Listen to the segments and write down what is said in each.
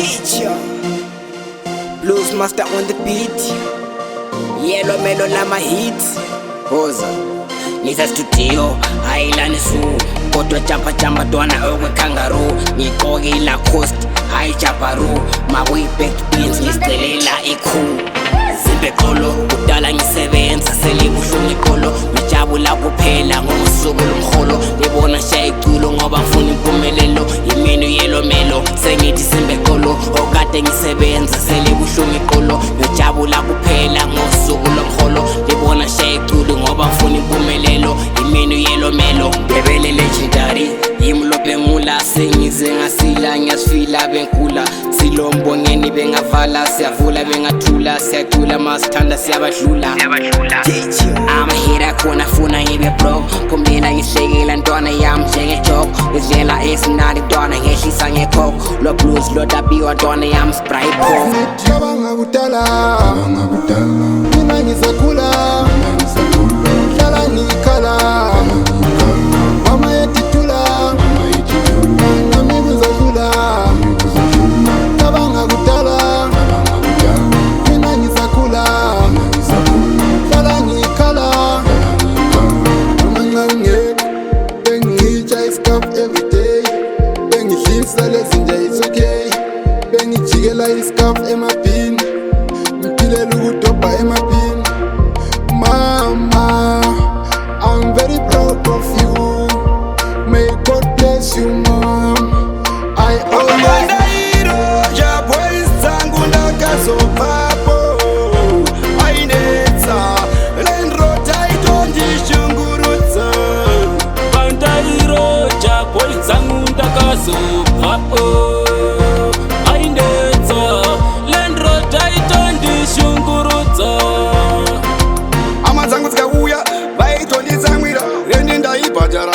Teacher, Blues Master on the beat, Yellow Melon na hits. Hoza Nisa studio, hailani zoo. Kodwa jamba dwana okwe kangaroo. Ngikoke ila coast, hayi chaparu. Mabuyi baked beans, ngistelela ikhulu. Zimbe qolo, kudala ngisebenza selibuhlungu iqolo. Ngijabula kuphela ngosuku lomholo. Ngibona shaya iculo ngoba ngifuna impumelelo. Yimini Yellow Melo, sengithi simbe qolo. Okade ngisebenza selibuhlungu iqolo. Ngijabula kuphela ngosuku lomholo. Ngibona shaya iculo ngoba ngifuna impumelelo. Yimini Yellow Melo, bebele legendary. Yimlophe ngula sengize ngasila ngiyasifila benkula. Silombongeni bengavala siyavula bengathula siyacula masithanda siyabadlula. I'm a hitter khona funa ngibe bro. Kumbila ngihlekela ntwana yami njengejoko. Ngidlela esinali ntwana ngehlisa ngekhoko. Lo blues lo dabiwa ntwana yami spray pop. Ngicabanga kudala mina ngisakhula hlala ngikhala mama yetithula nami kuzadlula. Ngicabanga kudala mina ngisakhula hlala ngikhala noma ngangekho bengitsha iskaf everyday bengidlisa lezinja it's okay bengijikela iskaf emabhini ngiphilela ukudobha emabhini. Mama, I'm very proud of you. May God bless you, Mom. I always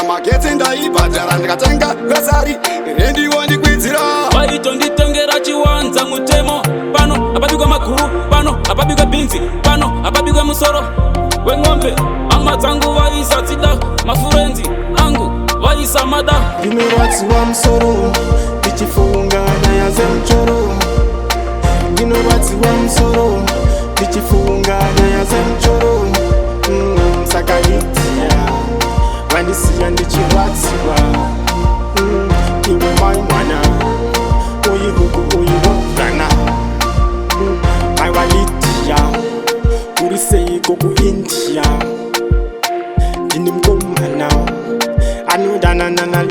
magetsi ndaibhadhara ndikatenga gazari rendiwo ndikwizira vaitonditengera chiwanza mutemo. Pano apabikwa maguru, pano apabikwa bhinzi, pano apabikwa musoro weng'ombe. Hama dzangu vaisa tsida, mafurenzi angu vaisa mada. ndinoratsi wa musoro ndichifunga nyaya zemchoro. Ndinoratsi wa musoro ndichifunga nyaya zemchoro. Saka hitiya vandisiya ndichiratsiwa. Iwe mai mwana uyihuku uyihobrana aiwalitiya kuriseiko kuindiya. Ndini mkomana anodanana